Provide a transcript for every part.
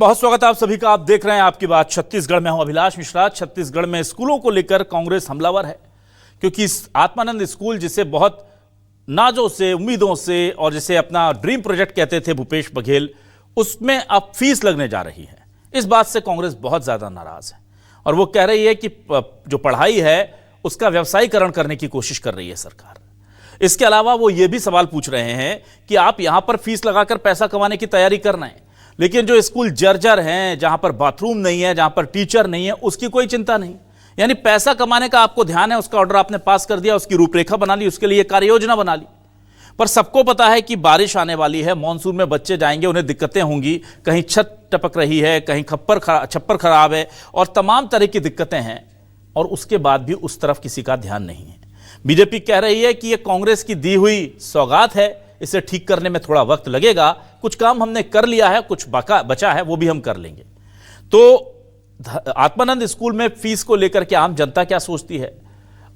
बहुत स्वागत है आप सभी का। आप देख रहे हैं आपकी बात छत्तीसगढ़ में। हूं अभिलाष मिश्रा। छत्तीसगढ़ में स्कूलों को लेकर कांग्रेस हमलावर है, क्योंकि आत्मानंद स्कूल जिसे बहुत नाजों से, उम्मीदों से और जिसे अपना ड्रीम प्रोजेक्ट कहते थे भूपेश बघेल, उसमें अब फीस लगने जा रही है। इस बात से कांग्रेस बहुत ज्यादा नाराज है और वो कह रही है कि जो पढ़ाई है उसका व्यवसायीकरण करने की कोशिश कर रही है सरकार। इसके अलावा वो ये भी सवाल पूछ रहे हैं कि आप यहां पर फीस लगाकर पैसा कमाने की तैयारी कर रहे हैं, लेकिन जो स्कूल जर्जर हैं, जहां पर बाथरूम नहीं है, जहां पर टीचर नहीं है, उसकी कोई चिंता नहीं। यानी पैसा कमाने का आपको ध्यान है, उसका ऑर्डर आपने पास कर दिया, उसकी रूपरेखा बना ली, उसके लिए कार्य योजना बना ली। पर सबको पता है कि बारिश आने वाली है, मानसून में बच्चे जाएंगे, उन्हें दिक्कतें होंगी, कहीं छत टपक रही है, कहीं छप्पर खराब है और तमाम तरह की दिक्कतें हैं, और उसके बाद भी उस तरफ किसी का ध्यान नहीं है। बीजेपी कह रही है कि यह कांग्रेस की दी हुई सौगात है, इसे ठीक करने में थोड़ा वक्त लगेगा, कुछ काम हमने कर लिया है, कुछ बचा है वो भी हम कर लेंगे। तो आत्मानंद स्कूल में फीस को लेकर के आम जनता क्या सोचती है,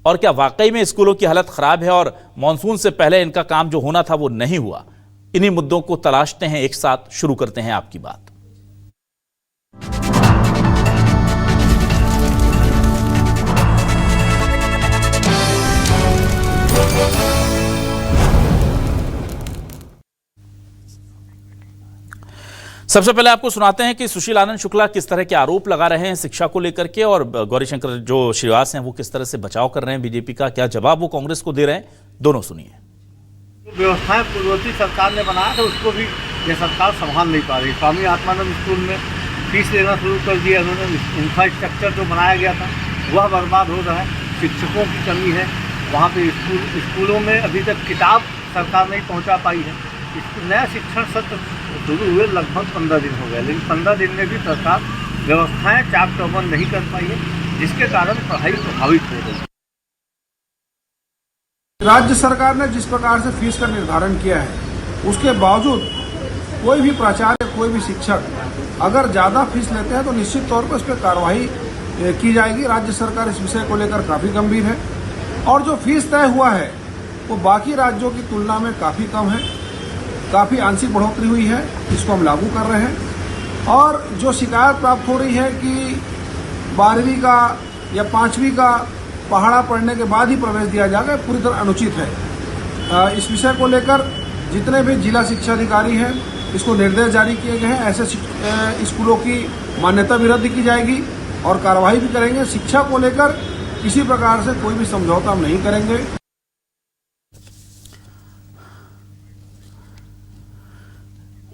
और क्या वाकई में स्कूलों की हालत खराब है और मानसून से पहले इनका काम जो होना था वो नहीं हुआ? इन्हीं मुद्दों को तलाशते हैं, एक साथ शुरू करते हैं आपकी बात। सबसे पहले आपको सुनाते हैं कि सुशील आनंद शुक्ला किस तरह के आरोप लगा रहे हैं शिक्षा को लेकर के, और गौरीशंकर जो श्रीवास हैं वो किस तरह से बचाव कर रहे हैं बीजेपी का, क्या जवाब वो कांग्रेस को दे रहे हैं, दोनों सुनिए। व्यवस्थाएं पूर्ववर्ती सरकार ने बनाया था, उसको भी यह सरकार संभाल नहीं पा रही। स्वामी आत्मानंद स्कूल में फीस लेना शुरू कर दिया उन्होंने। इंफ्रास्ट्रक्चर जो बनाया गया था वह बर्बाद हो रहा है। शिक्षकों की कमी है वहाँ पे। स्कूलों में अभी तक किताब सरकार नहीं पहुँचा पाई है। नया शिक्षण सत्र शुरू हुए लगभग 15 दिन हो गए, लेकिन 15 दिन में भी सरकार व्यवस्थाएं चाक चौबंद नहीं कर पाई है, जिसके कारण पढ़ाई प्रभावित हो गई। राज्य सरकार ने जिस प्रकार से फीस का निर्धारण किया है, उसके बावजूद कोई भी प्राचार्य, कोई भी शिक्षक अगर ज़्यादा फीस लेते हैं तो निश्चित तौर पर उस पर कार्रवाई की जाएगी। राज्य सरकार इस विषय को लेकर काफ़ी गंभीर है, और जो फीस तय हुआ है वो बाकी राज्यों की तुलना में काफ़ी कम है। काफ़ी आंशिक बढ़ोतरी हुई है, इसको हम लागू कर रहे हैं। और जो शिकायत प्राप्त हो रही है कि 12वीं का या 5वीं का पहाड़ा पढ़ने के बाद ही प्रवेश दिया जाएगा, पूरी तरह अनुचित है। इस विषय को लेकर जितने भी जिला शिक्षा अधिकारी हैं, इसको निर्देश जारी किए गए हैं। ऐसे स्कूलों की मान्यता भी रद्द की जाएगी और कार्रवाई भी करेंगे। शिक्षा को लेकर किसी प्रकार से कोई भी समझौता हम नहीं करेंगे।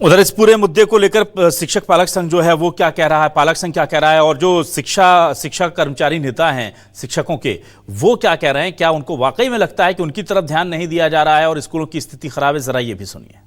उधर इस पूरे मुद्दे को लेकर शिक्षक पालक संघ जो है वो क्या कह रहा है, पालक संघ क्या कह रहा है, और जो शिक्षा कर्मचारी नेता हैं शिक्षकों के, वो क्या कह रहे हैं? क्या उनको वाकई में लगता है कि उनकी तरफ ध्यान नहीं दिया जा रहा है और स्कूलों की स्थिति खराब है? जरा ये भी सुनिए।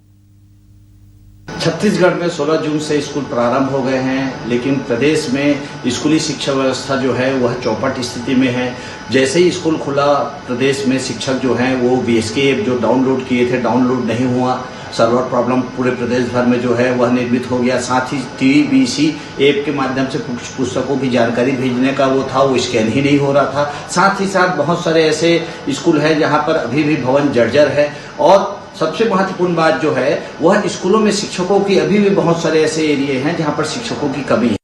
छत्तीसगढ़ में 16 जून से स्कूल प्रारंभ हो गए हैं, लेकिन प्रदेश में स्कूली शिक्षा व्यवस्था जो है वह चौपट स्थिति में है। जैसे ही स्कूल खुला, प्रदेश में शिक्षक जो हैं वो BSK ऐप जो डाउनलोड किए थे, डाउनलोड नहीं हुआ। सर्वर प्रॉब्लम पूरे प्रदेश भर में जो है वह निर्मित हो गया। साथ ही TBC ऐप के माध्यम से पुस्तकों की जानकारी भेजने का वो था, वो स्कैन ही नहीं हो रहा था। साथ ही साथ बहुत सारे ऐसे स्कूल हैं जहां पर अभी भी भवन जर्जर है, और सबसे महत्वपूर्ण बात जो है वह स्कूलों में शिक्षकों की अभी भी बहुत सारे ऐसे एरिए हैं जहां पर शिक्षकों की कमी है।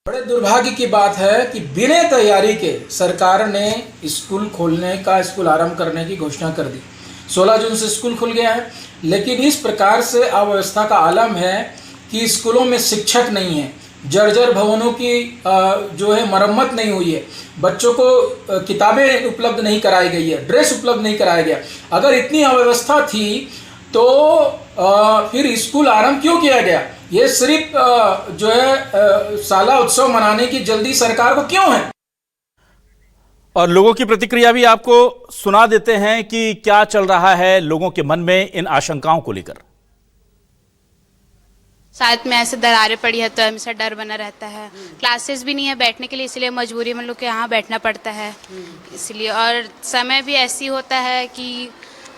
बड़े दुर्भाग्य की बात है कि बिना तैयारी के सरकार ने स्कूल खोलने का, स्कूल आरंभ करने की घोषणा कर दी। 16 जून से स्कूल खुल गया है, लेकिन इस प्रकार से अव्यवस्था का आलम है कि स्कूलों में शिक्षक नहीं है। जर्जर भवनों की जो है मरम्मत नहीं हुई है, बच्चों को किताबें उपलब्ध नहीं कराई गई है, ड्रेस उपलब्ध नहीं कराया गया। अगर इतनी अव्यवस्था थी तो फिर स्कूल आरंभ क्यों किया गया? ये सिर्फ जो है साला उत्सव मनाने की जल्दी सरकार को क्यों है? और लोगों की प्रतिक्रिया भी आपको सुना देते हैं कि क्या चल रहा है लोगों के मन में इन आशंकाओं को लेकर। साथ में ऐसे दरारें पड़ी है तो हमेशा डर बना रहता है। क्लासेस भी नहीं है बैठने के लिए, इसलिए मजबूरी में लोग के यहाँ बैठना पड़ता है इसलिए। और समय भी ऐसी होता है कि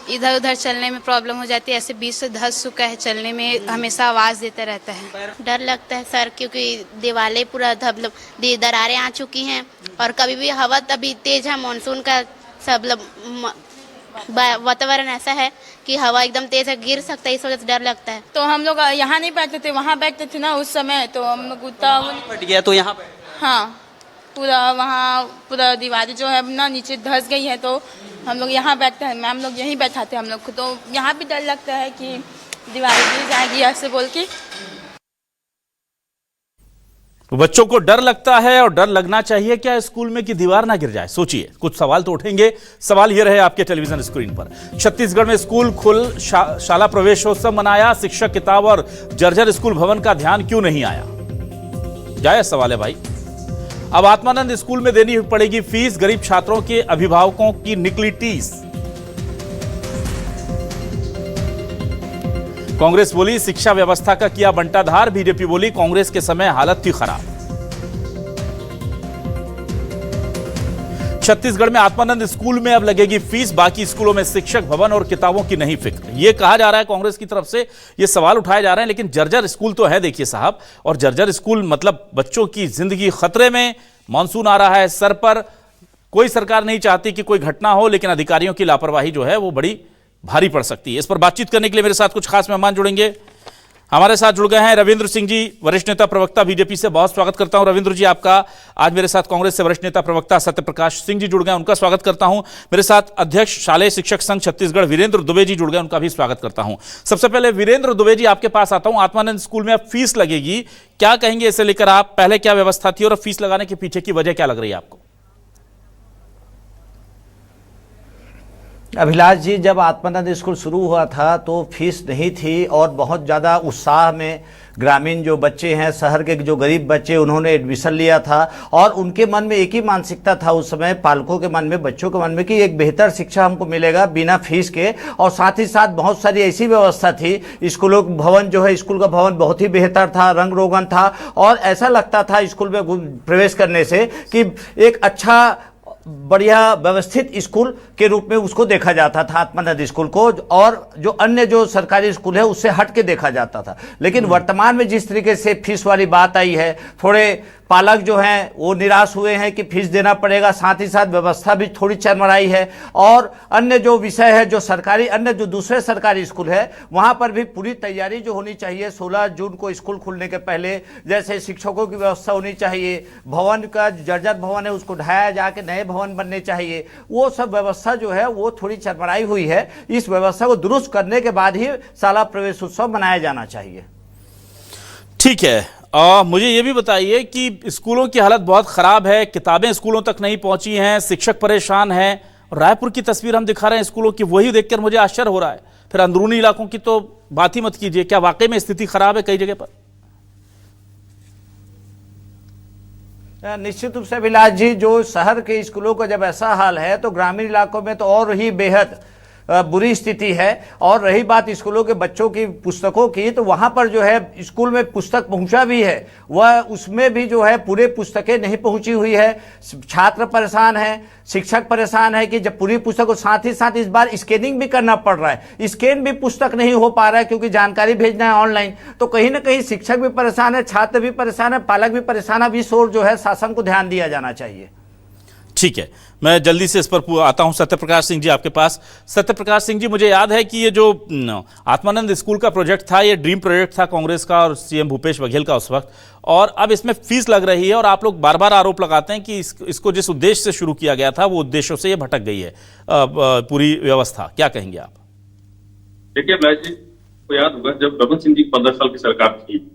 इधर उधर चलने में प्रॉब्लम हो जाती है। ऐसे 20 से धस चुका है चलने में, हमेशा आवाज़ देते रहता है। डर लगता है सर, क्योंकि दीवारें पूरा दरारें आ चुकी हैं, और कभी भी हवा तभी तेज है, मानसून का सब वातावरण ऐसा है कि हवा एकदम तेज है, गिर सकता है, इस वजह से डर लगता है। तो हम लोग यहाँ नहीं बैठते थे, वहाँ बैठते थे ना उस समय, तो हम लोग उतना फट गया तो यहाँ पे हाँ पूरा वहाँ पूरा दीवारें जो है ना नीचे धंस गई है, तो हम लोग यहाँ बैठते हैं, मैम लोग यहीं बैठाते हैं हम लोग को, तो यहाँ भी डर लगता है कि दीवारें गिर जाएगी ऐसे बोल के। बच्चों को डर लगता है और डर लगना चाहिए क्या स्कूल में कि दीवार ना गिर जाए? सोचिए, कुछ सवाल तो उठेंगे। सवाल ये रहे आपके टेलीविजन स्क्रीन पर। छत्तीसगढ़ में स्कूल खुल शाला प्रवेशोत्सव मनाया, शिक्षक किताब और जर्जर स्कूल भवन का ध्यान क्यों नहीं आया? जायज सवाल है भाई। अब आत्मानंद स्कूल में देनी पड़ेगी फीस, गरीब छात्रों के अभिभावकों की निकली टीस। कांग्रेस बोली शिक्षा व्यवस्था का किया बंटाधार, बीजेपी बोली कांग्रेस के समय हालत थी खराब। छत्तीसगढ़ में आत्मानंद स्कूल में अब लगेगी फीस, बाकी स्कूलों में शिक्षक भवन और किताबों की नहीं फिक्र। यह कहा जा रहा है कांग्रेस की तरफ से, यह सवाल उठाए जा रहे हैं, लेकिन जर्जर स्कूल तो है देखिए साहब, और जर्जर स्कूल मतलब बच्चों की जिंदगी खतरे में। मानसून आ रहा है सर पर, कोई सरकार नहीं चाहती कि कोई घटना हो, लेकिन अधिकारियों की लापरवाही जो है वो बड़ी भारी पड़ सकती है। इस पर बातचीत करने के लिए मेरे साथ कुछ खास मेहमान जुड़ेंगे। हमारे साथ जुड़ गए हैं रविंद्र सिंह जी, वरिष्ठ नेता प्रवक्ता बीजेपी से। बहुत स्वागत करता हूं रविंद्र जी आपका। आज मेरे साथ कांग्रेस से वरिष्ठ नेता प्रवक्ता सत्यप्रकाश सिंह जी जुड़ गए, उनका स्वागत करता हूं। मेरे साथ अध्यक्ष शालेय शिक्षक संघ छत्तीसगढ़ वीरेंद्र दुबे जी जुड़ गए, उनका भी स्वागत करता हूं। सबसे पहले वीरेंद्र दुबे जी आपके पास आता हूं। आत्मानंद स्कूल में अब फीस लगेगी, क्या कहेंगे इसे लेकर आप? पहले क्या व्यवस्था थी और फीस लगाने के पीछे की वजह क्या लग रही है आपको? अभिलाष जी, जब आत्मानंद स्कूल शुरू हुआ था तो फीस नहीं थी और बहुत ज़्यादा उत्साह में ग्रामीण जो बच्चे हैं, शहर के जो गरीब बच्चे, उन्होंने एडमिशन लिया था और उनके मन में एक ही मानसिकता था उस समय, पालकों के मन में, बच्चों के मन में, कि एक बेहतर शिक्षा हमको मिलेगा बिना फीस के। और साथ ही साथ बहुत सारी ऐसी व्यवस्था थी, स्कूलों का भवन जो है, स्कूल का भवन बहुत ही बेहतर था, रंग रोगन था और ऐसा लगता था स्कूल में प्रवेश करने से कि एक अच्छा बढ़िया व्यवस्थित स्कूल के रूप में उसको देखा जाता था आत्मानंद स्कूल को, और जो अन्य जो सरकारी स्कूल है उससे हट के देखा जाता था। लेकिन वर्तमान में जिस तरीके से फीस वाली बात आई है, थोड़े पालक जो हैं वो निराश हुए हैं कि फीस देना पड़ेगा, साथ ही साथ व्यवस्था भी थोड़ी चरमराई है और अन्य जो विषय है, जो सरकारी, अन्य जो दूसरे सरकारी स्कूल है वहाँ पर भी पूरी तैयारी जो होनी चाहिए 16 जून को स्कूल खुलने के पहले, जैसे शिक्षकों की व्यवस्था होनी चाहिए, भवन का जर्जर भवन है उसको ढाया जाके नए भवन बनने चाहिए, वो सब व्यवस्था जो है वो थोड़ी चरमराई हुई है। इस व्यवस्था को दुरुस्त करने के बाद ही शाला प्रवेशोत्सव मनाया जाना चाहिए। ठीक है, मुझे ये भी बताइए कि स्कूलों की हालत बहुत खराब है, किताबें स्कूलों तक नहीं पहुंची हैं, शिक्षक परेशान हैं। रायपुर की तस्वीर हम दिखा रहे हैं स्कूलों की, वही देखकर मुझे आश्चर्य हो रहा है। फिर अंदरूनी इलाकों की तो बात ही मत कीजिए, क्या वाकई में स्थिति खराब है कई जगह पर? निश्चित रूप से अभिलाष जी, जो शहर के स्कूलों का जब ऐसा हाल है तो ग्रामीण इलाकों में तो और ही बेहद बुरी स्थिति है। और रही बात स्कूलों के बच्चों की पुस्तकों की, तो वहाँ पर जो है स्कूल में पुस्तक पहुँचा भी है, वह उसमें भी जो है पूरे पुस्तकें नहीं पहुँची हुई है। छात्र परेशान है, शिक्षक परेशान है कि जब पूरी पुस्तक को, साथ ही साथ इस बार स्कैनिंग भी करना पड़ रहा है, स्कैन भी पुस्तक नहीं हो पा रहा है क्योंकि जानकारी भेजना है ऑनलाइन। तो कहीं ना कहीं शिक्षक भी परेशान है, छात्र भी परेशान है, पालक भी परेशान है। अब इस ओर जो है शासन को ध्यान दिया जाना चाहिए। ठीक है, मैं जल्दी से इस पर आता हूं सत्यप्रकाश सिंह जी आपके पास। सत्यप्रकाश सिंह जी, मुझे याद है कि ये जो आत्मानंद स्कूल का प्रोजेक्ट था, ये ड्रीम प्रोजेक्ट था कांग्रेस का और सीएम भूपेश बघेल का उस वक्त, और अब इसमें फीस लग रही है और आप लोग बार बार आरोप लगाते हैं कि इसको जिस उद्देश्य से शुरू किया गया था वो उद्देश्यों से ये भटक गई है पूरी व्यवस्था। क्या कहेंगे आप? देखिए अभिलाष जी को याद होगा जब रमन सिंह जी 15 साल की सरकार थी,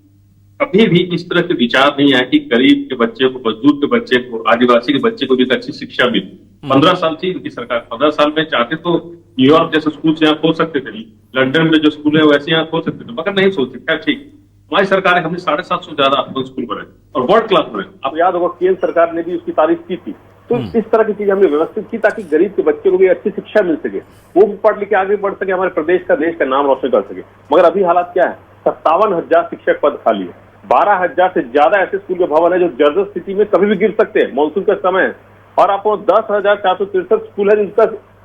अभी भी इस तरह के विचार नहीं आया कि गरीब के बच्चे को, मजदूर के बच्चे को, आदिवासी के बच्चे को भी एक अच्छी शिक्षा मिले। 15 साल थी इनकी सरकार, 15 साल में चाहते तो न्यूयॉर्क जैसे स्कूल से यहाँ खोल सकते थे, लंदन में जो स्कूल है वैसे यहाँ खोल सकते थे, मगर नहीं सोचते। क्या ठीक, हमारी सरकार है, हमने 750 से ज्यादा स्कूल बनाए और वर्ल्ड क्लास बनाए। आपको याद होगा केंद्र सरकार ने भी उसकी तारीफ की थी। तो इस तरह की चीज हमने व्यवस्थित की ताकि गरीब के बच्चे को भी अच्छी शिक्षा मिल सके, वो भी पढ़ लिख के आगे बढ़ सके, हमारे प्रदेश का, देश का नाम रोशन कर सके। मगर अभी हालात क्या है, 57,000 शिक्षक पद खाली है, 12,000 से ज्यादा ऐसे स्कूल के भवन है जो जर्जर स्थिति में कभी भी गिर सकते हैं, मानसून का समय है, और आपको 10,463 स्कूल है जिनका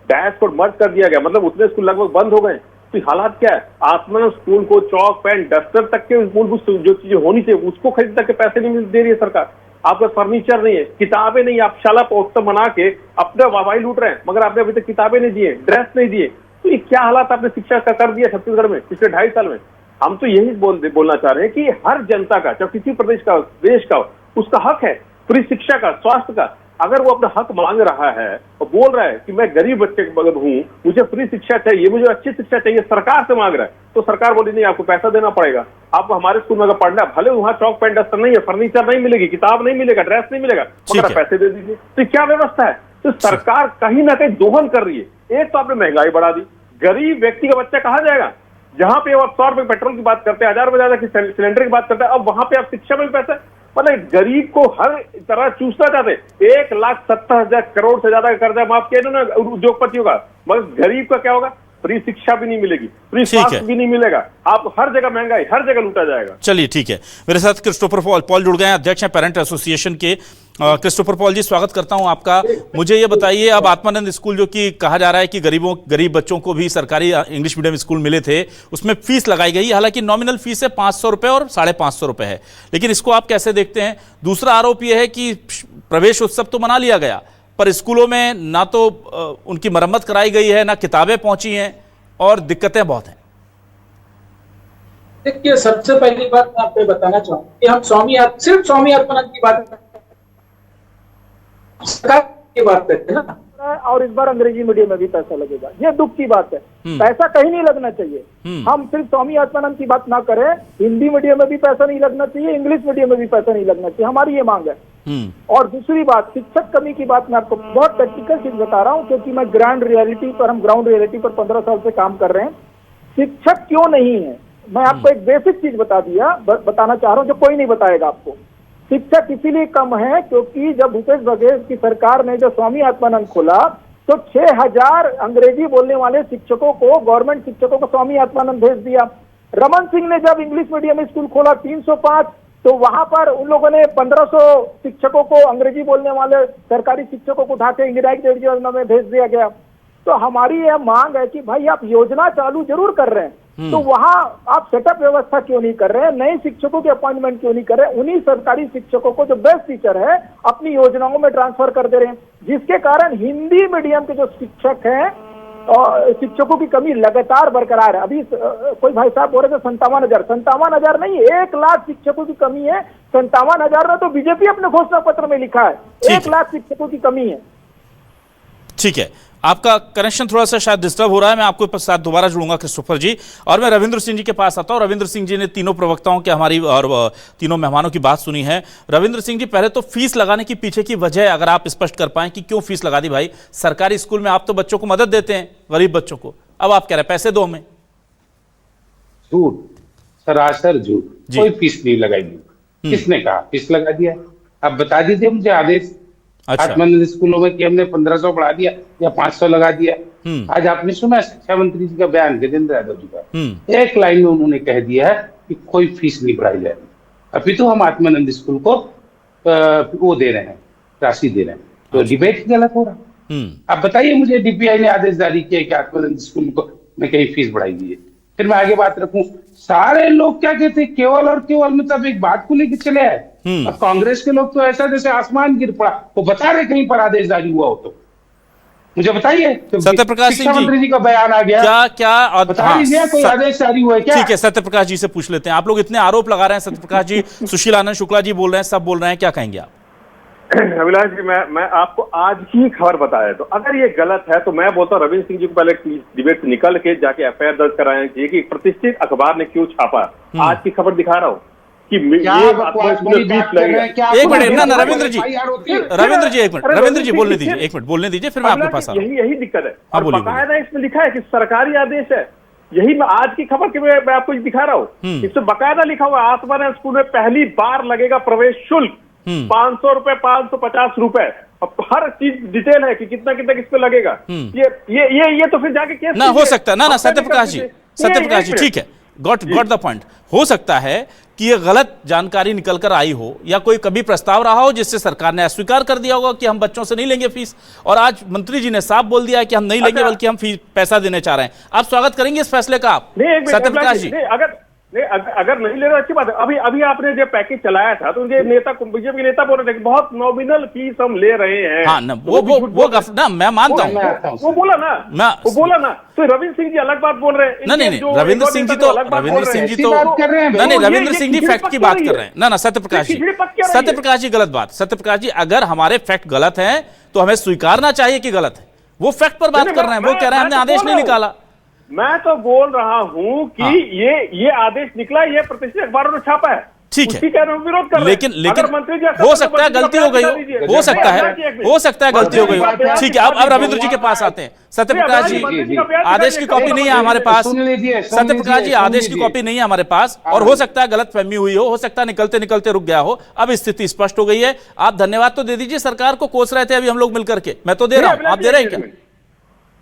डैश कोड मर्ज कर दिया गया, मतलब उतने स्कूल लगभग बंद हो गए। तो हालात क्या है, आत्मानंद स्कूल को चौक पेन डस्टर तक के मूलभूत जो चीजें होनी चाहिए उसको खरीद तक के पैसे नहीं दे रही है सरकार। आपका फर्नीचर नहीं है, किताबें नहीं, आप शाला पोस्टर बना के अपने वाहवाही लूट रहे हैं, मगर आपने अभी तक किताबें नहीं दिए, ड्रेस नहीं दिए। तो ये क्या हालात आपने शिक्षा का कर दिया छत्तीसगढ़ में पिछले 2.5 साल में। हम तो यही बोलना चाह रहे हैं कि हर जनता का, चाहे किसी प्रदेश का, देश का, उसका हक है फ्री शिक्षा का, स्वास्थ्य का। अगर वो अपना हक मांग रहा है और बोल रहा है कि मैं गरीब बच्चे हूँ, मुझे फ्री शिक्षा चाहिए, मुझे अच्छी शिक्षा चाहिए, सरकार से मांग रहा है, तो सरकार बोली नहीं, आपको पैसा देना पड़ेगा। आपको हमारे स्कूल में अगर पढ़ना, भले वहाँ चौक पेन डस्टर नहीं है, फर्नीचर नहीं मिलेगी, किताब नहीं मिलेगा, ड्रेस नहीं मिलेगा, मगर आप पैसे दे दीजिए। तो क्या व्यवस्था है? तो सरकार कहीं ना कहीं दोहन कर रही है। एक तो आपने महंगाई बढ़ा दी, गरीब व्यक्ति का बच्चा कहाँ जाएगा? जहां पे आप 100 रुपए पेट्रोल की बात करते हैं, 1000 रुपए ज्यादा की सिलेंडर की बात करते हैं, अब वहां पे आप शिक्षा में भी पैसा, मतलब गरीब को हर तरह चूसना चाहते। 1,70,000 करोड़ से ज्यादा का कर्जा माफ किया ना उद्योगपतियों का, मगर गरीब का क्या होगा? फ्री शिक्षा भी नहीं मिलेगी, फ्री स्वास्थ्य भी नहीं मिलेगा, आप हर जगह महंगाई, हर जगह लूटा जाएगा। चलिए ठीक है, मेरे साथ क्रिस्टोफर पॉल जुड़ गए हैं, अध्यक्ष हैं पेरेंट एसोसिएशन के। क्रिस्टोफर पॉल जी, स्वागत करता हूं आपका। मुझे ये बताइए, अब आत्मानंद स्कूल जो कि कहा जा रहा है कि गरीब बच्चों को भी सरकारी इंग्लिश मीडियम स्कूल मिले थे, उसमें फीस लगाई गई, हालांकि नॉमिनल फीस है 500 रुपए और 550 रुपए है, लेकिन इसको आप कैसे देखते हैं? दूसरा आरोप यह है कि प्रवेश उत्सव तो मना लिया गया, पर स्कूलों में ना तो उनकी मरम्मत कराई गई है, ना किताबें पहुंची हैं और दिक्कतें बहुत हैं। देखिए, सबसे पहली बात मैं आपको बताना चाहूंगा कि हम सिर्फ स्वामी आत्मानंद की बात करते हैं ना, और इस बार अंग्रेजी मीडियम में भी पैसा लगेगा, ये दुख की बात है। पैसा कहीं नहीं लगना चाहिए। हम सिर्फ स्वामी आत्मानंद की बात ना करें, हिंदी मीडियम में भी पैसा नहीं लगना चाहिए, इंग्लिश मीडियम में भी पैसा नहीं लगना चाहिए, हमारी ये मांग है। और दूसरी बात, शिक्षक कमी की बात मैं आपको बहुत प्रैक्टिकल चीज बता रहा हूँ, क्योंकि मैं हम ग्राउंड रियलिटी पर 15 साल से काम कर रहे हैं। शिक्षक क्यों नहीं है, मैं आपको एक बेसिक चीज बताना चाह रहा हूँ जो कोई नहीं बताएगा आपको। शिक्षक इसीलिए कम है क्योंकि जब भूपेश बघेल की सरकार ने जो स्वामी आत्मानंद खोला, तो 6000 अंग्रेजी बोलने वाले शिक्षकों को, गवर्नमेंट शिक्षकों को स्वामी आत्मानंद भेज दिया। रमन सिंह ने जब इंग्लिश मीडियम स्कूल खोला 305, तो वहां पर उन लोगों ने 1500 शिक्षकों को, अंग्रेजी बोलने वाले सरकारी शिक्षकों को उठा के इंदिराई योजना में भेज दिया गया। तो हमारी यह मांग है कि भाई आप योजना चालू जरूर कर रहे हैं, तो वहां आप सेटअप व्यवस्था क्यों नहीं कर रहे हैं, नए शिक्षकों के अपॉइंटमेंट क्यों नहीं कर रहे हैं? उन्हीं सरकारी शिक्षकों को जो बेस्ट टीचर है अपनी योजनाओं में ट्रांसफर कर दे रहे हैं, जिसके कारण हिंदी मीडियम के जो शिक्षक हैं और शिक्षकों की कमी लगातार बरकरार है। अभी कोई भाई साहब बोल रहे थे 57,000 नहीं, 1 लाख शिक्षकों की कमी है। 57,000 में तो बीजेपी अपने घोषणा पत्र में लिखा है 1 लाख शिक्षकों की कमी है। ठीक है, आपका कनेक्शन थोड़ा सा शायद डिस्टर्ब हो रहा है, मैं आपके साथ दोबारा जुड़ूंगा क्रिस्टोफर जी, और मैं रविंद्र सिंह जी के पास आता हूं। रविंद्र सिंह जी ने तीनों प्रवक्ताओं के, हमारी और तीनों मेहमानों की बात सुनी है। रविंद्र सिंह जी, पहले तो फीस लगाने की पीछे की वजह अगर आप स्पष्ट कर पाएं कि क्यों फीस लगा दी भाई? सरकारी स्कूल में आप तो बच्चों को मदद देते हैं, गरीब बच्चों को, अब आप कह रहे हैं पैसे दो हमें। झूठ, सरासर झूठ, कोई फीस नहीं लगाई। किसने कहा फीस लगा दिया? आप बता दीजिए मुझे आदेश। अच्छा। आत्मानंद स्कूलों में कि हमने 1500 बढ़ा दिया या 500 लगा दिया। आज आपने सुना शिक्षा मंत्री जी का बयान, गजेंद्र यादव जी का, एक लाइन में उन्होंने कह दिया है कि कोई फीस नहीं बढ़ाई जाएगी। अभी तो हम आत्मानंद स्कूल को वो दे रहे हैं, राशि दे रहे हैं, तो डिबेट गलत हो रहा। आप बताइए मुझे, डीपीआई ने आदेश जारी किया कि आत्मानंद स्कूल को में कहीं फीस बढ़ाई दी है। फिर मैं आगे बात रखूं, सारे लोग क्या कहते हैं, केवल और केवल मतलब एक बात को लेकर चले आए। अब कांग्रेस के लोग तो ऐसा जैसे आसमान गिर पड़ा, वो बता रहे कहीं पर आदेश जारी हुआ हो तो मुझे बताइए। सत्यप्रकाश सिंह जी का बयान आ गया, क्या बता दीजिए कोई आदेश जारी हुआ है क्या? ठीक है, सत्यप्रकाश जी से पूछ लेते हैं। आप लोग इतने आरोप लगा रहे हैं, सत्यप्रकाश जी, सुशील आनंद शुक्ला जी बोल रहे हैं, सब बोल रहे हैं, क्या कहेंगे आप? अभिलाष जी, मैं आपको आज की खबर बताया, तो अगर ये गलत है तो मैं बोलता हूँ रविंद्र सिंह जी को पहले डिबेट निकल के जाके एफआईआर दर्ज कराएं कि एक प्रतिष्ठित अखबार ने क्यों छापा। आज की खबर दिखा रहा हूँ कि एक मिनट ना रविंद्र जी, एक मिनट, रविंद्र जी बोलने दीजिए, एक मिनट बोलने दीजिए, फिर मैं आपके पास आ रहा हूं। यही दिक्कत है। बकायदा इसमें लिखा है कि सरकारी आदेश है, यही मैं आज की खबर के मैं आपको दिखा रहा हूँ। इसमें बकायदा लिखा हुआ है आत्मानंद स्कूल में पहली बार लगेगा प्रवेश शुल्क 500 रुपए, 550 रुपए, हर चीज डिटेल है कि कितना कितना किस पे लगेगा। ये तो फिर जाके केस ना हो सकता ना सत्यप्रकाश जी, ठीक है, गॉट द पॉइंट। हो सकता है कि ये गलत जानकारी निकल कर आई हो, या कोई कभी प्रस्ताव रहा हो जिससे सरकार ने अस्वीकार कर दिया होगा कि हम बच्चों से नहीं लेंगे फीस, और आज मंत्री जी ने साफ बोल दिया है कि हम नहीं लेंगे, बल्कि हम फीस पैसा देने चाह रहे हैं। आप स्वागत करेंगे इस फैसले का? आप सत्यप्रकाश जी, नहीं, अगर नहीं ले रहे अच्छी बात है। अभी आपने जो पैकेज चलाया था तो उनके नेता, बीजेपी के नेता बोल रहे थे कि बहुत नॉमिनल फीस हम ले रहे हैं। हाँ ना, ना मैं मानता हूँ, वो बोला ना तो रविंद्र सिंह जी अलग बात बोल रहे हैं। नहीं, रविंद्र सिंह जी तो नहीं, रविंद्र सिंह जी फैक्ट की बात कर रहे हैं। ना सत्यप्रकाश जी गलत बात। सत्यप्रकाश जी, अगर हमारे फैक्ट गलत हैं तो हमें स्वीकारना चाहिए कि गलत है। वो फैक्ट पर बात कर रहे हैं, वो कह रहे हैं हमने आदेश नहीं निकाला। मैं तो बोल रहा हूं कि ये आदेश निकला, ये प्रतिष्ठित अखबारों ने छापा है, ठीक है, विरोध कर रहे लेकिन मंत्री जी हो सकता है गलती हो गई हो सकता है गलती हो गई हो। ठीक है, अब रविंद्र जी के पास आते हैं। सत्यप्रकाश जी, आदेश की कॉपी नहीं है हमारे पास। सत्यप्रकाश जी, आदेश की कॉपी नहीं है हमारे पास, और हो सकता है गलतफहमी हुई हो सकता है निकलते निकलते रुक गया हो। अब स्थिति स्पष्ट हो गई है। आप धन्यवाद तो दे दीजिए, सरकार को कोस रहे थे अभी हम लोग मिलकर के। मैं तो दे रहा हूं, आप दे रहे हैं क्या?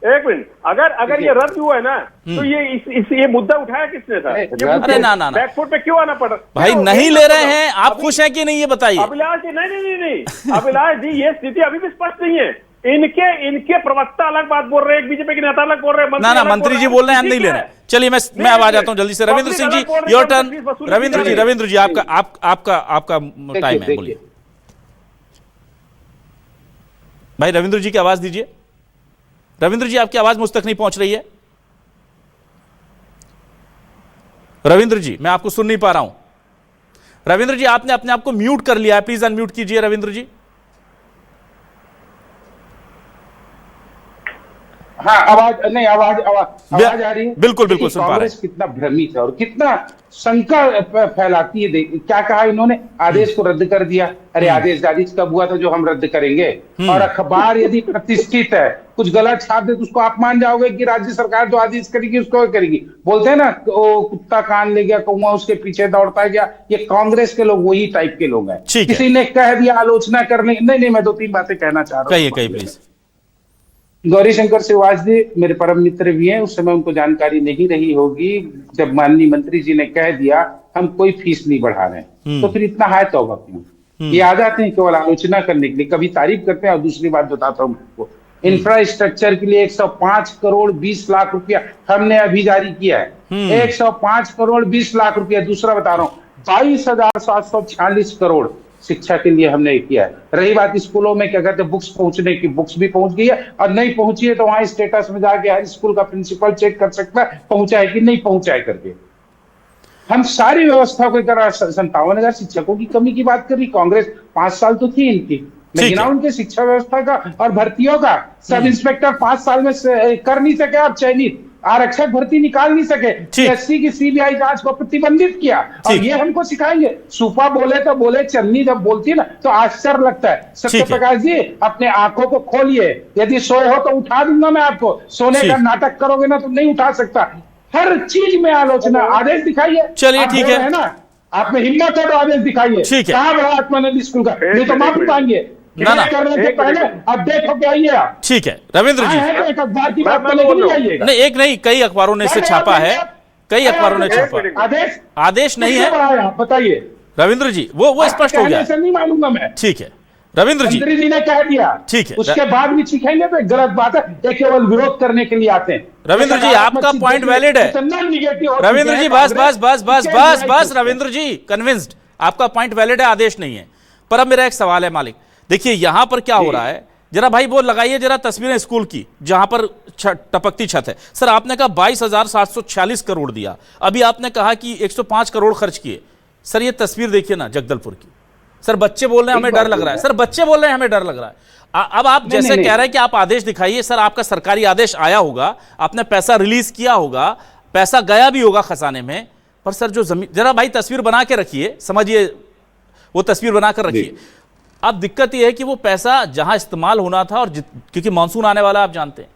एक मिनट, अगर ये रद्द हुआ है ना तो ये मुद्दा उठाया किसने था? अरे ना बैकफुट पे क्यों आना पड़ा भाई? नहीं ले रहे हैं, आप खुश हैं कि नहीं ये बताइए। अभिलाष जी, नहीं अभिलाष जी, ये स्थिति अभी भी स्पष्ट नहीं है। इनके प्रवक्ता अलग बात बोल रहे हैं, एक बीजेपी के नेता अलग बोल रहे हैं, ना मंत्री जी बोल रहे हैं हम नहीं ले रहे। चलिए मैं अब आ जाता हूं जल्दी से। Ravindra Singh ji, your turn. रविंद्र जी आपका टाइम है, बोलिए भाई। रविंद्र जी की आवाज दीजिए। रविंद्र जी, आपकी आवाज मुझ तक नहीं पहुंच रही है। रविंद्र जी, मैं आपको सुन नहीं पा रहा हूं। रविंद्र जी, आपने अपने आप को म्यूट कर लिया है, प्लीज अनम्यूट कीजिए रविंद्र जी। हाँ, आवाज आ रही है। बिल्कुल सुन पा रहे हैं। कांग्रेस कितना भ्रमित है और कितना शंका फैलाती है। क्या कहा इन्होंने? आदेश को रद्द कर दिया। अरे आदेश जारी कब हुआ था जो हम रद्द करेंगे? और अखबार यदि प्रतिष्ठित है, कुछ गलत छाप दे तो उसको आप मान जाओगे कि राज्य सरकार जो आदेश करेगी उसको करेगी। बोलते हैं ना, कुत्ता कान ले गया कौवा उसके पीछे दौड़ता है। क्या ये कांग्रेस के लोग वही टाइप के लोग हैं? किसी ने कह दिया आलोचना करने, नहीं, मैं 2-3 बातें कहना चाह रहा हूँ। कहिए प्लीज। गौरी शंकर सिवाज जी मेरे परम मित्र भी हैं। उस समय उनको जानकारी नहीं रही होगी जब माननीय मंत्री जी ने कह दिया हम कोई फीस नहीं बढ़ा रहे हैं, तो फिर इतना हाय तौबा क्यों? ये आ जाते हैं केवल आलोचना करने के लिए, कभी तारीफ करते हैं। और दूसरी बात बताता हूँ आपको, इंफ्रास्ट्रक्चर के लिए 105 करोड़ 20 लाख रुपया हमने अभी जारी किया है। 105 करोड़ 20 लाख रुपया। दूसरा बता रहा हूँ, 22,746 करोड़ शिक्षा के लिए हमने किया है। रही बात स्कूलों में क्या कहते हैं बुक्स पहुंचने की, बुक्स भी पहुंच गई है, और नहीं पहुंची है तो वहां स्टेटस में जाके हर स्कूल का प्रिंसिपल चेक कर सकता है पहुंचा है कि नहीं पहुंचा है करके। हम सारी व्यवस्था को कर 57,000 शिक्षकों की कमी की बात करी। कांग्रेस 5 साल तो थी इनकी, लेकिन उनके शिक्षा व्यवस्था का और भर्तियों का सब इंस्पेक्टर 5 साल में कर नहीं सके। आप चयनित आरक्षक भर्ती निकाल नहीं सके। एससी की सीबीआई जांच को प्रतिबंधित किया, और ये हमको सिखाएंगे। सुपा बोले तो बोले, चन्नी जब बोलती है ना तो आश्चर्य लगता है। सत्यप्रकाश जी, अपने आंखों को खोलिए। यदि सोए हो तो उठा दूंगा मैं आपको, सोने का नाटक करोगे ना तो नहीं उठा सकता। हर चीज में आलोचना। आदेश दिखाइए। चलिए ठीक है ना, आप में हिम्मत है तो आदेश दिखाइए। ठीक है, कहाँ बड़ा आत्मानंद स्कूल का, नहीं तो माफी मांगिए ना करने से पहले। अब देखो क्या आइए आप। ठीक है रविंद्र जी, एक अखबार की बात नहीं, एक नहीं, कई अखबारों ने इसे छापा है, कई अखबारों ने छापा। आदेश नहीं है, बताइए रविंद्र जी। वो स्पष्ट हो गया, नहीं मानूंगा मैं। ठीक है रविंद्र जी, मंत्री जी ने कह दिया, ठीक है, उसके बाद भी सीखेंगे तो गलत बात है। ये केवल विरोध करने के लिए आते हैं। रविंद्र जी, आपका पॉइंट वैलिड है। रविंद्र जी, बस रविंद्र जी, कन्विंस्ड, आपका पॉइंट वैलिड है, आदेश नहीं है। पर अब मेरा एक सवाल है मालिक, देखिए यहां पर क्या हो रहा है, जरा भाई वो लगाइए जरा तस्वीरें स्कूल की जहां पर टपकती छत है। सर आपने कहा 22,746 करोड़ दिया, अभी आपने कहा कि 105 करोड़ खर्च किए। सर ये तस्वीर देखिए ना जगदलपुर की। सर बच्चे बोल रहे हैं हमें डर लग रहा है, सर बच्चे बोल रहे हैं हमें डर लग रहा है। अब आप जैसे कह रहे हैं कि आप आदेश दिखाइए, सर आपका सरकारी आदेश आया होगा, आपने पैसा रिलीज किया होगा, पैसा गया भी होगा खजाने में, पर सर जो जमीन, जरा भाई तस्वीर बना के रखिए, समझिए वो तस्वीर बनाकर रखिए। अब दिक्कत यह है कि वो पैसा जहां इस्तेमाल होना था, और क्योंकि मानसून आने वाला आप जानते हैं,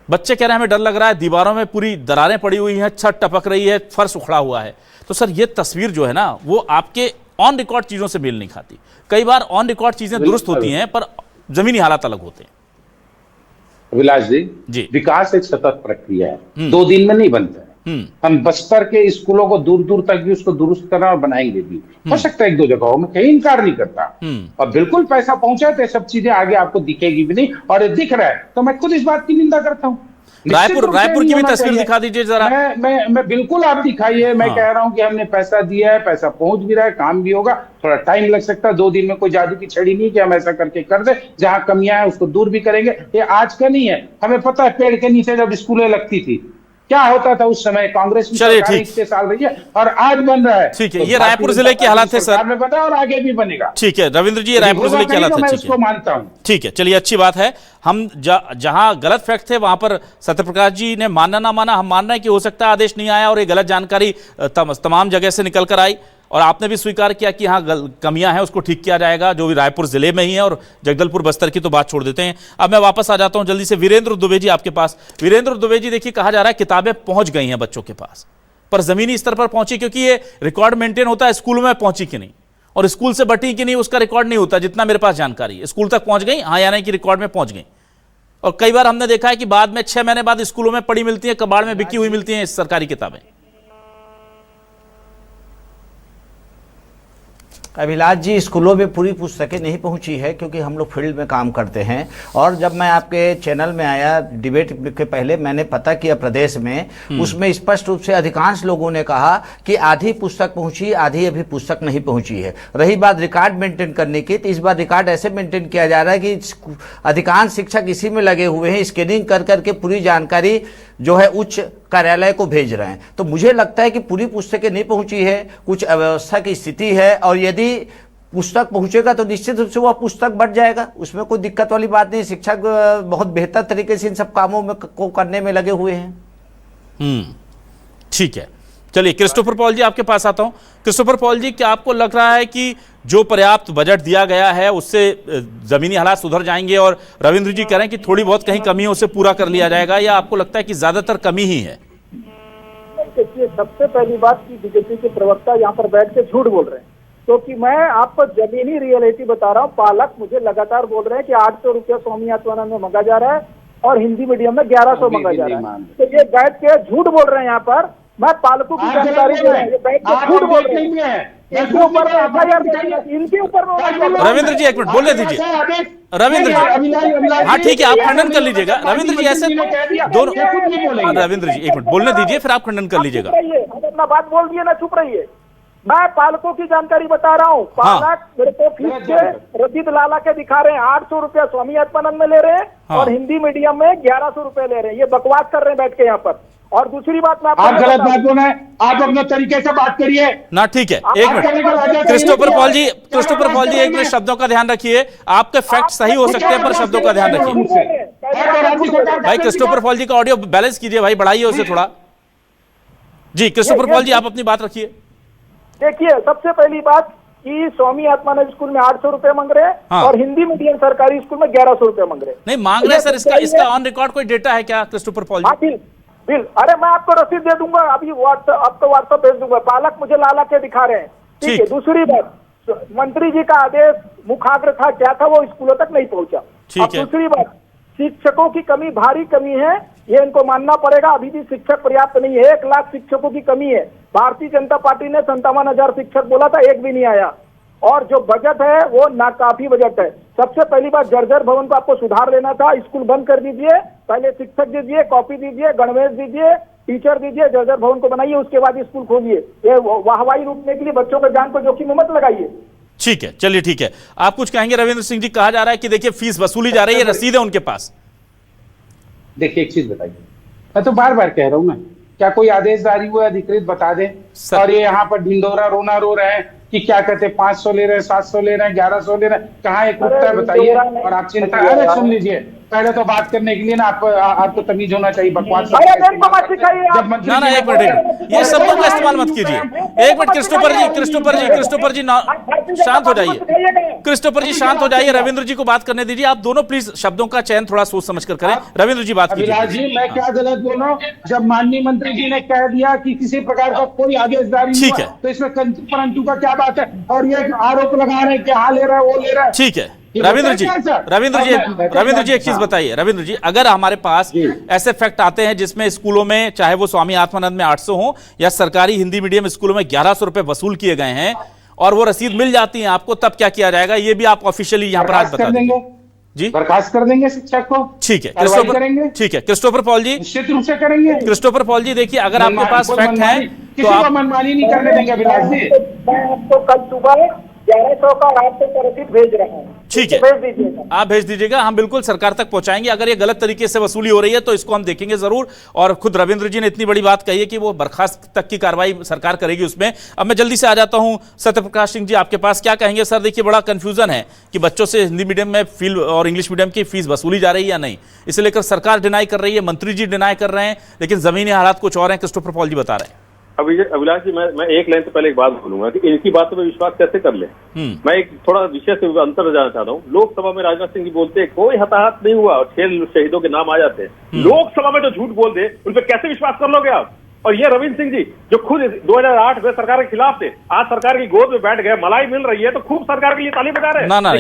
बच्चे कह रहे हैं हमें डर लग रहा है, दीवारों में पूरी दरारें पड़ी हुई हैं, छत टपक रही है, फर्श उखड़ा हुआ है। तो सर ये तस्वीर जो है ना, वो आपके ऑन रिकॉर्ड चीजों से मेल नहीं खाती। कई बार ऑन रिकॉर्ड चीजें दुरुस्त होती हैं पर जमीनी हालात अलग होते हैं। अभिलाष जी, विकास एक सतत प्रक्रिया है, 2 दिन में नहीं बनता है। हम बस्तर के स्कूलों को दूर दूर तक भी उसको दुरुस्त करना और बनाएंगे भी। हो सकता है 1-2 जगहों में, कहीं इनकार नहीं करता, और बिल्कुल पैसा पहुंचा तो सब चीजें आगे आपको दिखेगी भी नहीं, और ये दिख रहा है तो मैं खुद इस बात की निंदा करता हूँ। रायपुर की भी तस्वीर दिखा दीजिए जरा। मैं बिल्कुल, आप दिखाइए। मैं कह रहा हूं कि हमने पैसा दिया है, पैसा पहुंच भी रहा है, काम भी होगा, थोड़ा टाइम लग सकता है। 2 दिन में कोई जादू की छड़ी नहीं कि हम ऐसा करके कर दे। जहां कमियां हैं उसको दूर भी करेंगे। ये आज का नहीं है, हमें पता है पेड़ के नीचे जब स्कूलें लगती थी क्या होता था उस समय। कांग्रेस की सरकार इतने साल रही है और आज बन रहा है। ठीक है, ये रायपुर जिले की हालत है सर, में बना और आगे भी बनेगा। ठीक है रविंद्र जी, ये रायपुर जिले की हालत है, मैं उसको मानता हूं। ठीक है, चलिए अच्छी बात है। हम जहां गलत फैक्ट थे वहां पर सत्यप्रकाश जी ने मानना ना माना, हम मान रहे हैं कि हो सकता है आदेश नहीं आया और ये गलत जानकारी तमाम जगह से निकल कर आई, और आपने भी स्वीकार किया कि हाँ कमियां हैं, उसको ठीक किया जाएगा, जो भी रायपुर जिले में ही है। और जगदलपुर बस्तर की तो बात छोड़ देते हैं। अब मैं वापस आ जाता हूं जल्दी से वीरेंद्र दुबे जी आपके पास। वीरेंद्र दुबे जी, देखिए कहा जा रहा है किताबें पहुंच गई हैं बच्चों के पास, पर जमीनी स्तर पर पहुंची, क्योंकि ये रिकॉर्ड मेंटेन होता है स्कूल में पहुंची कि नहीं और स्कूल से बटी कि नहीं, उसका रिकॉर्ड नहीं होता। जितना मेरे पास जानकारी है, स्कूल तक पहुंच गई, हाँ या नहीं कि रिकॉर्ड में पहुंच गई। और कई बार हमने देखा है कि बाद में 6 महीने बाद स्कूलों में पड़ी मिलती है, कबाड़ में बिकी हुई मिलती है सरकारी किताबें। अभिलाष जी, स्कूलों में पूरी पुस्तकें नहीं पहुंची है क्योंकि हम लोग फील्ड में काम करते हैं। और जब मैं आपके चैनल में आया डिबेट के पहले, मैंने पता किया प्रदेश में, उसमें स्पष्ट रूप से अधिकांश लोगों ने कहा कि आधी पुस्तक पहुंची, आधी अभी पुस्तक नहीं पहुंची है। रही बात रिकॉर्ड मेंटेन करने की, तो इस बार रिकॉर्ड ऐसे मेंटेन किया जा रहा है कि अधिकांश शिक्षक इसी में लगे हुए हैं, स्कैनिंग कर करके पूरी जानकारी जो है उच्च कार्यालय को भेज रहे हैं। तो मुझे लगता है कि पूरी पुस्तकें नहीं पहुंची है, कुछ अव्यवस्था की स्थिति है, और यदि पुस्तक पहुंचेगा तो निश्चित रूप से वह पुस्तक बढ़ जाएगा, उसमें कोई दिक्कत वाली बात नहीं। शिक्षक बहुत बेहतर तरीके से इन सब कामों में को करने में लगे हुए हैं। ठीक है, चलिए क्रिस्टोफर पॉल जी आपके पास आता हूं। क्रिस्टोफर पॉल जी, क्या आपको लग रहा है कि जो पर्याप्त बजट दिया गया है उससे जमीनी हालात सुधर जाएंगे, और रविंद्र जी कह रहे हैं कि थोड़ी बहुत कहीं कमी है उसे पूरा कर लिया जाएगा, या आपको लगता है कि ज्यादातर कमी ही है? देखिए, सबसे पहली बात की बीजेपी के प्रवक्ता यहाँ पर बैठ के झूठ बोल रहे हैं, क्योंकि मैं आपको जमीनी रियलिटी बता रहा हूँ। पालक मुझे लगातार बोल रहे हैं कि 800 रुपया स्वामी आत्मानंद में मांगा जा रहा है और हिंदी मीडियम में 1100 मांगा जा रहा है। तो ये बैठ के झूठ बोल रहे हैं यहाँ पर। मैं पालकों की जानकारी दे रहा हूँ, झूठ बोल रहे हैं। इनके ऊपर इनके ऊपर रविंद्र जी एक मिनट बोलने दीजिए। रविंद्र जी, हाँ ठीक है, आप खंडन कर लीजिएगा। रविंद्र जी ऐसे दोनों, रविंद्र जी एक मिनट बोलने दीजिए, फिर आप खंडन कर लीजिएगा। अपना बात बोल दिए ना, चुप रहिए। मैं पालकों की जानकारी बता रहा हूँ। पालक मेरे को फीस के रसीद लाला के दिखा रहे हैं, 800 रुपया स्वामी आत्मानंद में ले रहे हैं और हिंदी मीडियम में 1100 रुपए ले रहे हैं। ये बकवास कर रहे हैं बैठ के यहाँ पर। और दूसरी बात मैं आप गलत बात बोल रहे हैं, आप अपने तरीके से बात करिए ना। ठीक है, एक मिनट क्रिस्टोफर पॉल जी, एक मिनट शब्दों का ध्यान रखिए। आपके फैक्ट सही हो सकते हैं पर शब्दों का ध्यान रखिए। भाई क्रिस्टोफर पॉल जी का ऑडियो बैलेंस कीजिए भाई, बढ़ाइए उसे थोड़ा। जी क्रिस्टोफर पॉल जी, आप अपनी बात रखिए। देखिए, सबसे पहली बात कि स्वामी आत्मानंद स्कूल में 800 रुपए मांग रहे हैं और हिंदी मीडियम सरकारी स्कूल में 1100 रुपए मांग रहे हैं। नहीं मांग रहे हैं सर, इसका ऑन रिकॉर्ड कोई डेटा है क्या क्रिस्टोफर पॉल जी? बिल, अरे मैं आपको रसीद दे दूंगा, अभी व्हाट्सएप भेज दूंगा। पालक मुझे लाला के दिखा रहे हैं। ठीक है, दूसरी बात, मंत्री जी का आदेश मुखाग्र था, क्या था, वो स्कूलों तक नहीं पहुंचा। अब दूसरी बात, शिक्षकों की कमी, भारी कमी है, ये इनको मानना पड़ेगा। अभी भी शिक्षक पर्याप्त नहीं है, 1 लाख शिक्षकों की कमी है। भारतीय जनता पार्टी ने 57,000 शिक्षक बोला था, एक भी नहीं आया। और जो बजट है वो नाकाफी बजट है। सबसे पहली बात, जर्जर भवन को आपको सुधार लेना था, स्कूल बंद कर दीजिए, पहले शिक्षक दीजिए, कॉपी दीजिए, गणवेश दीजिए, टीचर दीजिए, जर्जर भवन को बनाइए, उसके बाद स्कूल खोलिए। ये वाहवाही लूटने के लिए बच्चों के जान को जोखिम में मत लगाइए। ठीक है, चलिए ठीक है। आप कुछ कहेंगे रविंद्र सिंह जी? कहा जा रहा है कि देखिए फीस वसूली जा रही है, रसीद है उनके पास। देखिए एक चीज बताइए, मैं तो बार बार कह रहा हूं ना, क्या कोई आदेश जारी हुआ अधिकृत बता दें। और ये यहाँ पर ढिंडोरा रोना रो रहे हैं कि क्या कहते हैं 500 ले रहे हैं, 700 ले रहे हैं, 1100 ले रहे हैं, कहाँ एक रुकता है बताइए। और आप चिंता, अरे सुन लीजिए, पहले तो बात करने के लिए ना आपको तमीज होना चाहिए। बकवास ना, एक मिनट, ये शब्दों का इस्तेमाल मत कीजिए। एक मिनट क्रिस्टोफर जी शांत हो जाइए। क्रिस्टोफर जी शांत हो जाइए, रविंद्र जी को बात करने दीजिए। आप दोनों प्लीज शब्दों का चयन थोड़ा सोच समझ कर करें। रविंद्र जी बात कीजिए। जी मैं क्या गलत बोल रहा हूँ? जब माननीय मंत्री जी ने कह दिया कि किसी प्रकार का कोई आदेश जारी नहीं हुआ, तो इसमें परंतु का क्या बात है? और ये आरोप लगा रहे हैं कि हाँ ले रहा है, वो ले रहा है। ठीक है रविंद्र जी एक चीज बताइए। रविंद्र जी, अगर हमारे पास ऐसे फैक्ट आते हैं जिसमें स्कूलों में, चाहे वो स्वामी आत्मानंद में 800 हो या सरकारी हिंदी मीडियम स्कूलों में 1100 रुपए वसूल किए गए हैं और वो रसीद मिल जाती है आपको, तब क्या किया जाएगा? ये भी आप ऑफिशियली यहाँ पर आज बता देंगे। जी बर्खास्त कर देंगे शिक्षक को। ठीक है कार्रवाई करेंगे। ठीक है क्रिस्टोफर पॉल जी, निश्चित रूप से करेंगे। क्रिस्टोफर पॉल जी देखिए, अगर आपके पास फैक्ट है तो किसी को मनमानी नहीं करने देंगे अभिलाष जी। मैं आपको कल सुबह 1100 का रास्ते पर रसीद भेज रहा हूँ, ठीक है, भेज दीजिएगा। आप भेज दीजिएगा, हम बिल्कुल सरकार तक पहुंचाएंगे। अगर ये गलत तरीके से वसूली हो रही है तो इसको हम देखेंगे जरूर। और खुद रविंद्र जी ने इतनी बड़ी बात कही है कि वो बर्खास्त तक की कार्रवाई सरकार करेगी उसमें। अब मैं जल्दी से आ जाता हूं सत्यप्रकाश सिंह जी, आपके पास क्या कहेंगे सर? देखिए बड़ा कंफ्यूजन है कि बच्चों से हिंदी मीडियम में फील और इंग्लिश मीडियम की फीस वसूली जा रही है या नहीं, इसे लेकर सरकार डिनाई कर रही है, मंत्री जी डिनाई कर रहे हैं, लेकिन जमीनी हालात कुछ और हैं। क्रिस्टोफर पॉल जी बता रहे हैं। अभिलाष जी, मैं एक लाइन से पहले एक बात बोलूंगा कि इनकी बातों पर विश्वास कैसे कर ले। मैं एक थोड़ा विषय से अंतर जानना चाहता हूँ। लोकसभा में राजनाथ सिंह जी बोलते हैं कोई हताहत नहीं हुआ और 6 शहीदों के नाम आ जाते हैं। लोकसभा में जो झूठ बोल दे उन पर कैसे विश्वास कर लोगे आप? और ये रविंद्र सिंह जी जो खुद 2008 में सरकार के खिलाफ थे, आज सरकार की गोद में बैठ गए, मलाई मिल रही है तो खूब सरकार के लिए ताली बजा रहे हैं। ना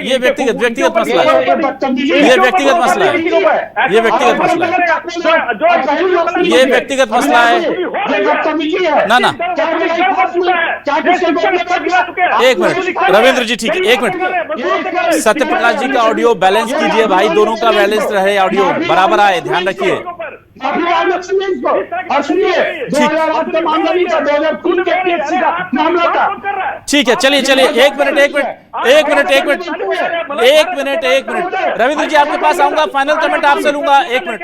ये व्यक्तिगत मसला है, ये व्यक्तिगत मसला है, ये व्यक्तिगत मसला है, ये व्यक्तिगत मसला है। ना एक मिनट रविंद्र जी, ठीक है, एक मिनट। सत्यप्रकाश जी का ऑडियो बैलेंस कीजिए भाई, दोनों का बैलेंस रहे, ऑडियो बराबर आए, ध्यान रखिए। और सुनिए, 2008 का मामला नहीं था, 2003 के पीएससी का मामला था। ठीक है, चलिए एक मिनट रविंद्र जी आपके पास आऊंगा, फाइनल कमेंट आपसे लूंगा। एक मिनट,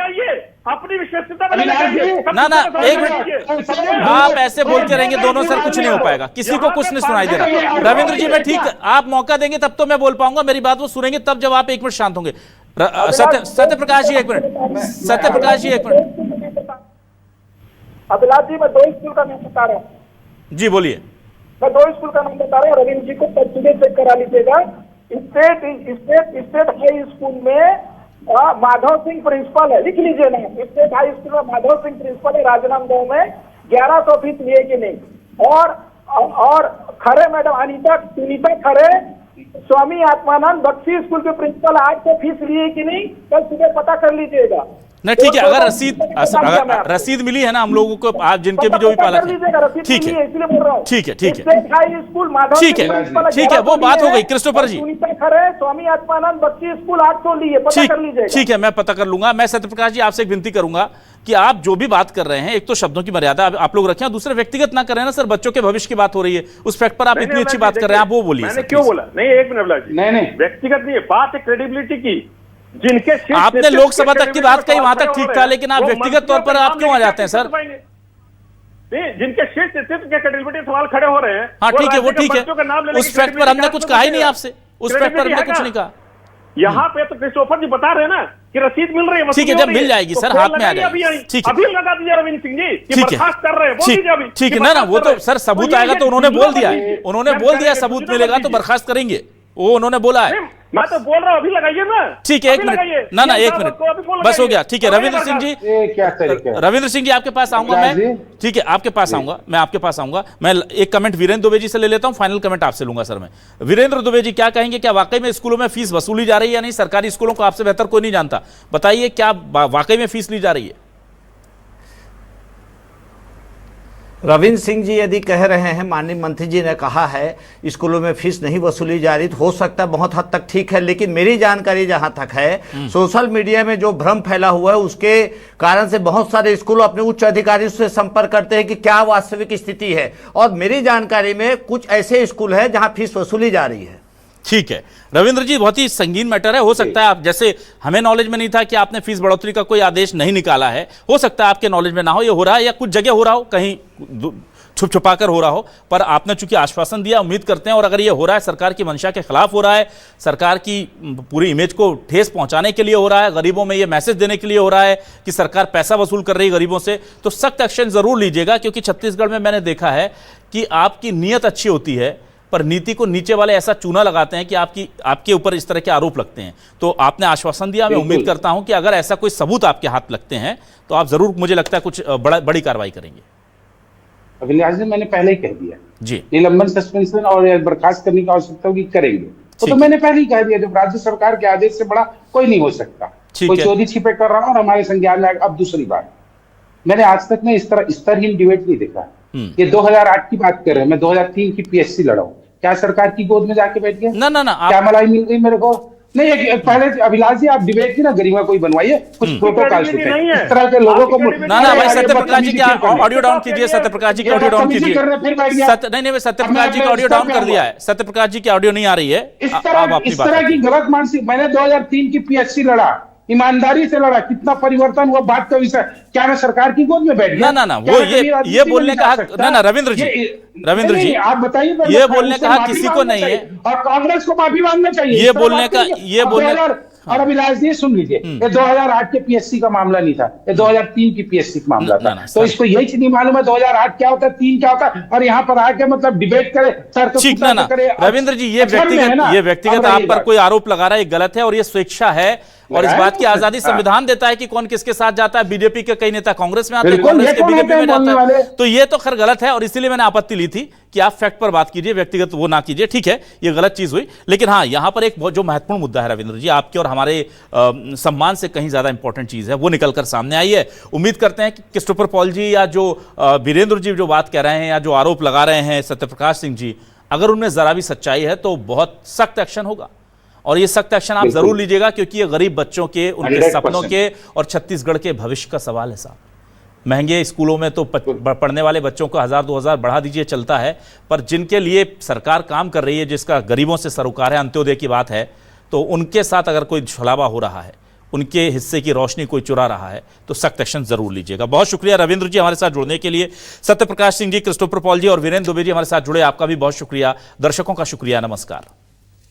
अपनी विश्वसनीयता ना एक मिनट, आप ऐसे बोलते रहेंगे दोनों सर, कुछ नहीं हो पाएगा, किसी को कुछ नहीं सुनाई दे रहा। रविंद्र जी मैं ठीक, आप मौका देंगे तब तो मैं बोल पाऊंगा, मेरी बात वो सुनेंगे तब जब आप 1 मिनट शांत होंगे। सत्यप्रकाश जी 1 मिनट, सत्यप्रकाश जी 1 मिनट। अभिलाष जी मैं 2 स्कूल का नाम बता रहा हूँ जी, बोलिए। मैं 2 स्कूल का नाम बता रहा हूँ, रविंद्र जी को तस्वीरें चेक करा लीजिएगा। स्टेट हाई स्कूल में माधव सिंह प्रिंसिपल है, लिख लीजिए ना, स्टेट हाई स्कूल में माधव सिंह प्रिंसिपल है, राजनांदगांव में 1100 फीस लिए कि नहीं। और खरे मैडम सुनीता खरे स्वामी आत्मानंद बख्शी स्कूल के प्रिंसिपल 800 फीस लिए कि नहीं, कल सुबह पता कर लीजिएगा। नहीं ठीक है, अगर रसीद मिली है ना हम लोगों को, आप जिनके भी जो भी पालक है, ठीक है, इसलिए बोल रहा हूँ। ठीक है, ठीक है, वो बात हो गई। क्रिस्टोफर जी, स्वामी आत्मानंद बख्शी स्कूल 800 लिए, पता कर लीजिएगा। ठीक है, मैं पता कर लूंगा। मैं सत्यप्रकाश जी आपसे एक विनती करूंगा कि आप जो भी बात कर रहे हैं, एक तो शब्दों की मर्यादा आप लोग रखें, दूसरे व्यक्तिगत ना करें ना सर, बच्चों के भविष्य की बात हो रही है, उस फैक्ट पर आप इतनी अच्छी बात कर रहे हैं, आप वो बोलिए। मैंने क्यों बोला? नहीं, एक मिनट नहीं, व्यक्तिगत नहीं है, बात है क्रेडिबिलिटी की। जिनके आपने लोकसभा तक की बात कही, वहां तक ठीक था, लेकिन आप व्यक्तिगत तौर पर आप क्यों आ जाते हैं सर? जिनके शीर्ष नेतृत्व के क्रेडिबिलिटी सवाल खड़े हो रहे हैं, हाँ ठीक है, वो ठीक है, उस फैक्ट पर हमने कुछ कहा ही नहीं आपसे, उस फैक्ट पर हमने कुछ नहीं कहा। यहाँ पे तो क्रिस्टोफर जी बता रहे हैं ना कि रसीद मिल रही है। ठीक है, जब मिल जाएगी सर, हाथ में आ जाएगी। ठीक है, अभी लगा दीजिए रविंद्र सिंह जी, ठीक है, कर रहे हैं, ठीक है ना, वो तो सर सबूत आएगा तो उन्होंने बोल दिया, उन्होंने बोल दिया सबूत मिलेगा तो बर्खास्त करेंगे, वो उन्होंने बोला है। मैं तो बोल रहा हूं, अभी लगाइए ना। ठीक है, 1 मिनट, ना 1 मिनट बस हो गया। ठीक है रविंद्र सिंह जी, रविंद्र सिंह जी आपके पास आऊंगा मैं। ठीक है, आपके पास आऊंगा मैं, आपके पास आऊंगा मैं। एक कमेंट वीरेंद्र दुबे जी से ले लेता हूं, फाइनल कमेंट आपसे लूंगा सर मैं। वीरेंद्र दुबे जी क्या कहेंगे, क्या वाकई में स्कूलों में फीस वसूली जा रही है या नहीं? सरकारी स्कूलों को आपसे बेहतर कोई नहीं जानता, बताइए क्या वाकई में फीस ली जा रही है? रविंद्र सिंह जी यदि कह रहे हैं, माननीय मंत्री जी ने कहा है स्कूलों में फीस नहीं वसूली जा रही, तो हो सकता है बहुत हद तक ठीक है, लेकिन मेरी जानकारी जहां तक है, सोशल मीडिया में जो भ्रम फैला हुआ है उसके कारण से बहुत सारे स्कूल अपने उच्च अधिकारियों से संपर्क करते हैं कि क्या वास्तविक स्थिति है, और मेरी जानकारी में कुछ ऐसे स्कूल है जहां फीस वसूली जा रही है। ठीक है रविंद्र जी, बहुत ही संगीन मैटर है, हो सकता है आप जैसे हमें नॉलेज में नहीं था कि आपने फीस बढ़ोतरी का कोई आदेश नहीं निकाला है, हो सकता है आपके नॉलेज में ना हो, ये हो रहा है या कुछ जगह हो रहा हो, कहीं छुप छुपा कर हो रहा हो, पर आपने चूंकि आश्वासन दिया, उम्मीद करते हैं, और अगर ये हो रहा है सरकार की मंशा के खिलाफ हो रहा है, सरकार की पूरी इमेज को ठेस पहुंचाने के लिए हो रहा है, गरीबों में ये मैसेज देने के लिए हो रहा है कि सरकार पैसा वसूल कर रही है गरीबों से, तो सख्त एक्शन जरूर लीजिएगा, क्योंकि छत्तीसगढ़ में मैंने देखा है कि आपकी नीयत अच्छी होती है पर नीति को नीचे वाले ऐसा चूना लगाते हैं कि आपके ऊपर इस तरह के आरोप लगते हैं। तो आपने आश्वासन दिया, मैं उम्मीद करता हूं कि अगर ऐसा कोई सबूत आपके हाथ लगते हैं तो आप जरूर, मुझे लगता है, कुछ बड़ी कार्रवाई करेंगे। अभिलाष जी, मैंने पहले ही कह दिया जी, निलंबन, सस्पेंशन और बर्खास्त करने की आवश्यकता होगी, करेंगे। तो मैंने पहले ही कह दिया, जब राज्य सरकार के आदेश से बड़ा कोई नहीं हो सकता, कोई चोरी छिपे कर रहा और हमारे संज्ञान में। अब दूसरी बात, मैंने आज तक में इस तरह स्तरहीन डिबेट नहीं देखा। ये 2008 की बात कर रहे हैं, मैं 2003 की पीएससी लड़ा हूं, क्या सरकार की गोद में जाके बैठ गया? ना क्या मलाई मिल गई मेरे को? नहीं पहले अभिलाष जी आप डिबेट की ना गरिमा कोई बनवाइए, कुछ प्रोटोकॉल होते हैं, इस तरह के लोगों को ना भाई सत्यप्रकाश जी की ऑडियो डाउन कीजिए, सत्यप्रकाश जी की ऑडियो डाउन कीजिए। नहीं सत्यप्रकाश जी की ऑडियो डाउन कर दिया है, सत्यप्रकाश जी की ऑडियो नहीं आ रही है। इस तरह की गलत मानसिक, मैंने 2003 की पीएससी लड़ा, ईमानदारी से लड़ा, कितना परिवर्तन हुआ बात का विषय, क्या मैं सरकार की गोद में बैठ गया? ना वो ये बोलने का हक ना रविंद्र जी आप बताइए, ये बोलने का हक किसी को नहीं है और कांग्रेस को माफी मांगना चाहिए। ये बोलने और अभिलाष जी सुन लीजिए, ये 2008 के पीएससी का मामला नहीं था, ये 2003 की पीएससी का मामला था। तो इसको यही चीज नहीं मालूम है 2008 क्या होता है, 3 क्या होता है, और यहाँ पर आके मतलब डिबेट करे, ठीक ना रविंद्र जी, ये व्यक्तिगत आप पर कोई आरोप लगा रहा है, ये गलत है और ये स्वेच्छा है और इस बात की आजादी संविधान देता है कि कौन किसके साथ जाता है। बीजेपी के कई नेता कांग्रेस में आते हैं, कांग्रेस के बीजेपी में जाता है, तो ये तो खैर गलत है और इसीलिए मैंने आपत्ति ली थी कि आप फैक्ट पर बात कीजिए, व्यक्तिगत वो ना कीजिए। ठीक है, ये गलत चीज हुई, लेकिन हाँ यहां पर एक बहुत जो महत्वपूर्ण मुद्दा है रविंद्र जी, आपके और हमारे सम्मान से कहीं ज्यादा इंपॉर्टेंट चीज है, वो निकलकर सामने आई है। उम्मीद करते हैं कि क्रिस्टोफर पॉल जी या जो वीरेंद्र जी जो बात कह रहे हैं या जो आरोप लगा रहे हैं सत्यप्रकाश सिंह जी, अगर उनमें जरा भी सच्चाई है तो बहुत सख्त एक्शन होगा और ये सख्त एक्शन आप जरूर लीजिएगा, क्योंकि ये गरीब बच्चों के, उनके सपनों के और छत्तीसगढ़ के भविष्य का सवाल है साहब। महंगे स्कूलों में तो पढ़ने वाले बच्चों को 1000-2000 बढ़ा दीजिए चलता है, पर जिनके लिए सरकार काम कर रही है, जिसका गरीबों से सरोकार है, अंत्योदय की बात है, तो उनके साथ अगर कोई छलावा हो रहा है, उनके हिस्से की रोशनी कोई चुरा रहा है, तो सख्त एक्शन जरूर लीजिएगा। बहुत शुक्रिया रविंद्र जी हमारे साथ जुड़ने के लिए। सत्यप्रकाश सिंह जी, क्रिस्टोफर पॉल जी और वीरेंद्र दुबे जी हमारे साथ जुड़े, आपका भी बहुत शुक्रिया। दर्शकों का शुक्रिया, नमस्कार।